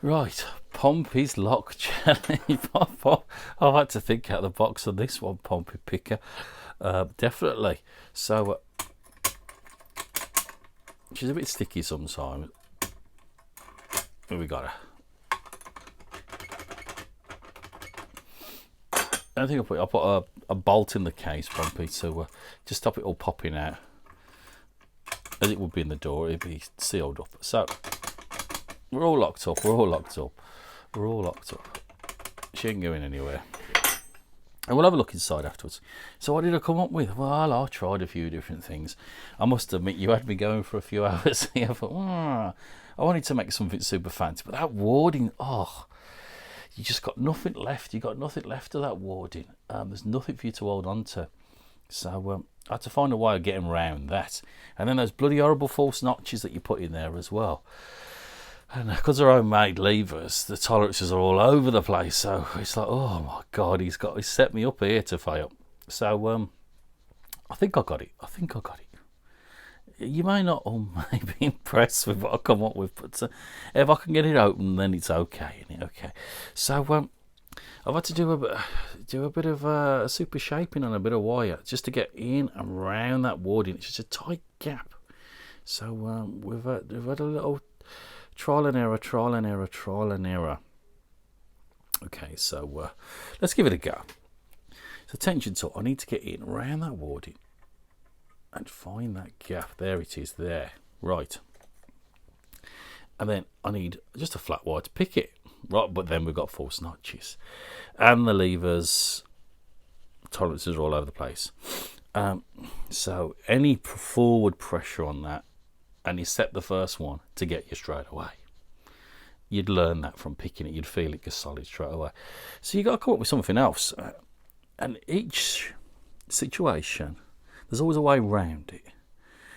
Right, Pompey's lock challenge. I've had to think out of the box on this one, Pompy Picker. Definitely. So, she's a bit sticky sometimes. We got her. I think I put a bolt in the case, Pompey, to just stop it all popping out. As it would be in the door, it'd be sealed up. So, we're all locked up. She ain't going anywhere. And we'll have a look inside afterwards. So what did I come up with? Well, I tried a few different things. I must admit, you had me going for a few hours here. I thought, I wanted to make something super fancy. But that warding, you just got nothing left. You got nothing left of that warding. There's nothing for you to hold on to. So I had to find a way of getting around that. And then those bloody horrible false notches that you put in there as well. And because they're homemade levers, the tolerances are all over the place. So it's like, oh my God, he's set me up here to fail. So I think I got it. You may not be impressed with what I come up with, but if I can get it open, then it's okay. Okay. So I've had to do a bit of super shaping on a bit of wire just to get in and around that warding. It's just a tight gap. So we've had a little trial and error. Okay, so let's give it a go. So tension tool, I need to get in around that warding and find that gap. There it is, there. Right. And then I need just a flat wire to pick it. Right, but then we've got false notches. And the levers, tolerances are all over the place. So any forward pressure on that, and you set the first one to get you straight away. You'd learn that from picking it. You'd feel it goes solid straight away. So you got to come up with something else. And each situation, there's always a way around it.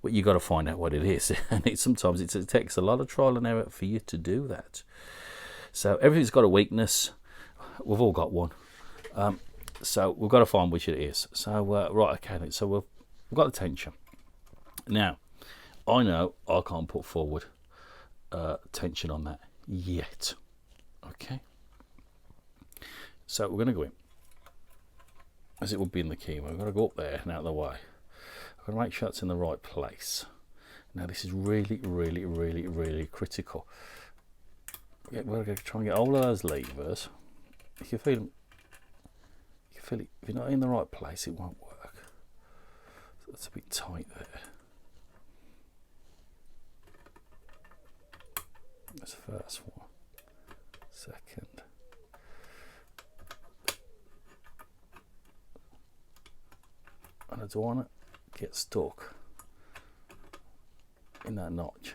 But you got to find out what it is. And sometimes it takes a lot of trial and error for you to do that. So everything's got a weakness. We've all got one. So we've got to find which it is. So right, okay. So we've got the tension. Now, I know I can't put forward tension on that yet. Okay. So we're going to go in, as it would be in the key. We're going to go up there and out of the way. I'm going to make sure it's in the right place. Now this is really critical. We're going to try and get all of those levers. If you feel it. If you're not in the right place, it won't work. So that's a bit tight there. That's the first one. Second. And I don't want to get stuck in that notch.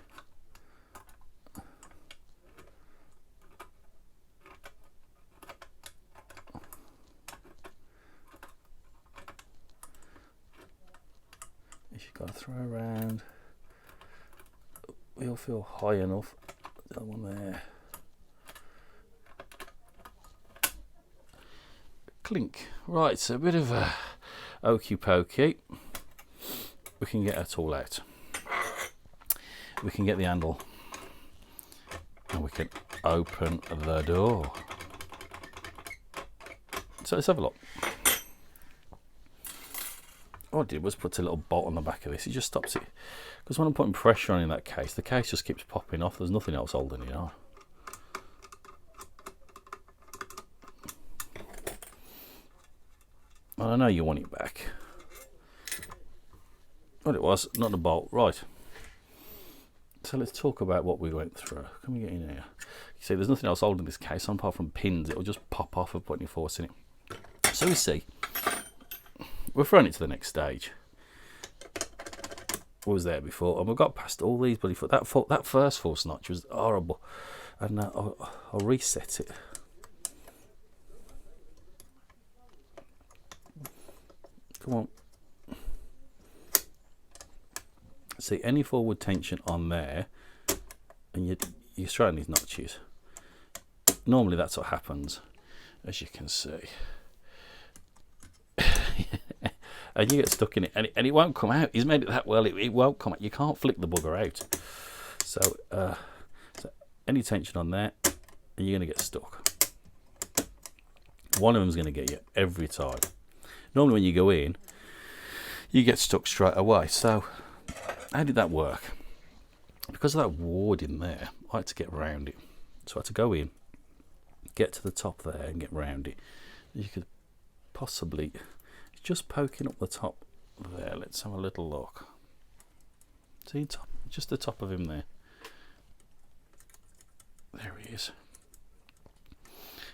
You've got to throw around. We'll feel high enough. That one there. Clink. Right, so a bit of a okey pokey. We can get it all out. We can get the handle. And we can open the door. So let's have a look. What I did was put a little bolt on the back of this. It just stops it. Because when I'm putting pressure on in that case, the case just keeps popping off. There's nothing else holding it on. And I know you want it back. Well, it was, not the bolt. Right. So let's talk about what we went through. Can we get in here? You see, there's nothing else holding this case on apart from pins. It'll just pop off of putting your force in it. So we see. We're throwing it to the next stage. Was there before, and we got past all these bloody foot. That first false notch was horrible, and I'll reset it. Come on. See, any forward tension on there, and you're throwing these notches. Normally, that's what happens, as you can see. And you get stuck in it, and it won't come out. He's made it that well, it won't come out. You can't flick the bugger out. So any tension on there, and you're going to get stuck. One of them's going to get you every time. Normally when you go in, you get stuck straight away. So how did that work? Because of that ward in there, I had to get around it. So I had to go in, get to the top there and get round it. You could possibly, just poking up the top there. Let's have a little look. See, top, just the top of him there. There he is.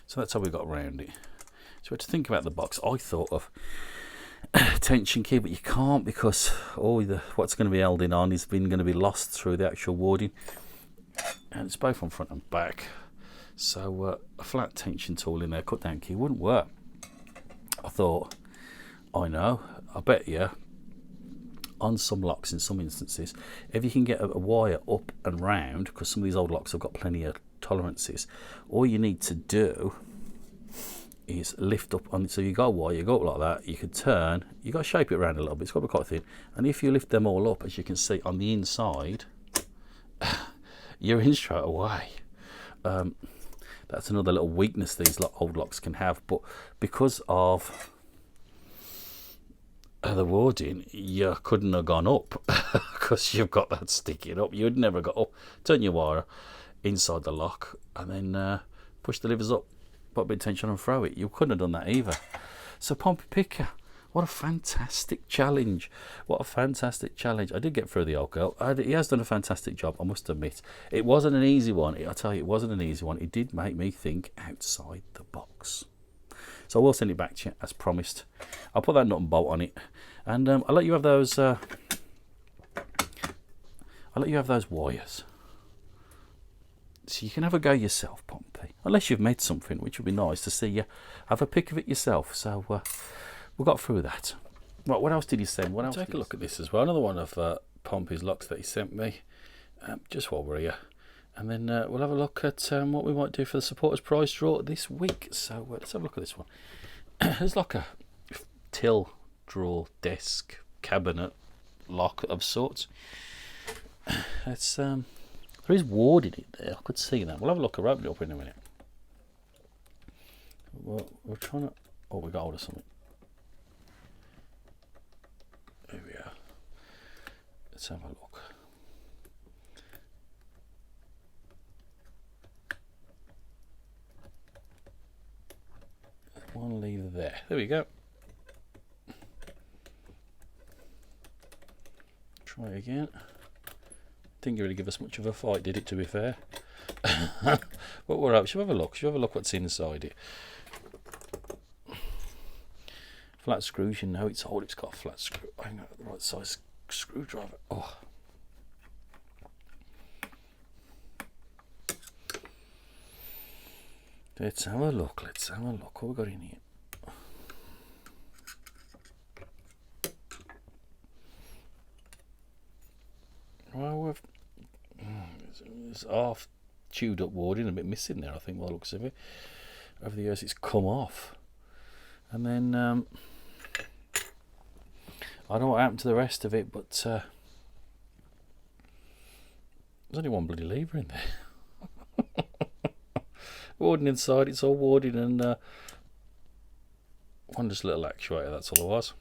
So that's how we got around it. So we had to think about the box. I thought of tension key, but you can't, because all the what's going to be held in on is going to be lost through the actual warding, and it's both on front and back. So a flat tension tool in there, cut down key, wouldn't work. I thought, I know, I bet you on some locks in some instances, if you can get a wire up and round, because some of these old locks have got plenty of tolerances, all you need to do is lift up on it. So you got a wire, you go up like that, you can turn, you got to shape it around a little bit, it's got to be quite thin, and if you lift them all up, as you can see on the inside, you're in straight away. That's another little weakness these old locks can have, but because of the warding, you couldn't have gone up because you've got that sticking up. You'd never got up. Turn your wire inside the lock and then push the levers up, put a bit of tension and throw it. You couldn't have done that either. So Pompy Picker, what a fantastic challenge. What a fantastic challenge. I did get through the old girl. He has done a fantastic job, I must admit. It wasn't an easy one. I tell you, it wasn't an easy one. It did make me think outside the box. So I will send it back to you as promised. I'll put that nut and bolt on it, and I'll let you have those. I'll let you have those wires, so you can have a go yourself, Pompy. Unless you've made something, which would be nice to see you have a pick of it yourself. So we got through that. Right, what else did he send? What else? Take a look at this as well. Another one of Pompy's locks that he sent me. Just while we're here. And then we'll have a look at what we might do for the supporters prize draw this week. So let's have a look at this one. There's like a till drawer desk cabinet lock of sorts. It's there is ward in it there. I could see that. We'll have a look. I'll open it up in a minute. We're trying to. Oh, we got hold of something. There we are. Let's have a look. One lever there. There we go. Try again. Didn't really give us much of a fight, did it, to be fair? But we're up. Should we have a look? Should we have a look what's inside it? Flat screws, you know it's old. It's got a flat screw. I got the right size screwdriver. Oh. Let's have a look. Let's have a look. What we got in here? Well, there's half chewed up warding, a bit missing there, I think, by the looks of it. Over the years, it's come off. And then, I don't know what happened to the rest of it, but there's only one bloody lever in there. Warding inside, it's all warding, and one just little actuator, that's all it was.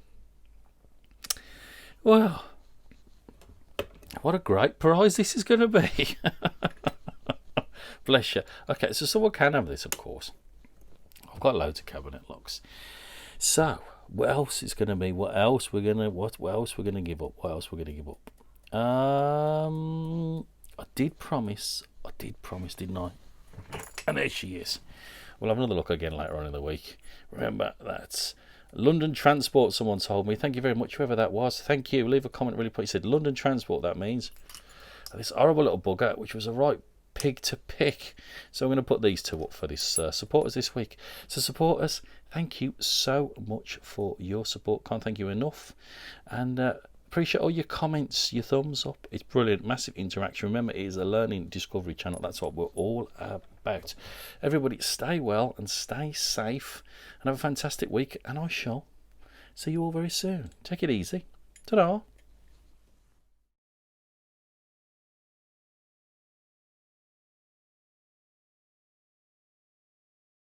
Well, what a great prize this is going to be. Bless you. Okay, so someone can have this, of course. I've got loads of cabinet locks. So, what else is going to be? What else we're going to give up? What else we're going to give up? I did promise, didn't I? And there she is. We'll have another look again later on in the week. Remember, that's London Transport, someone told me. Thank you very much, whoever that was. Thank you. Leave a comment really quick. He said London Transport, that means. This horrible little bugger, which was a right pig to pick. So I'm going to put these two up for this supporters this week. So supporters, thank you so much for your support. Can't thank you enough. And appreciate all your comments, your thumbs up. It's brilliant, massive interaction. Remember, it is a learning discovery channel. That's what we're all about. Everybody stay well and stay safe and have a fantastic week, and I shall see you all very soon. Take it easy. Ta-da.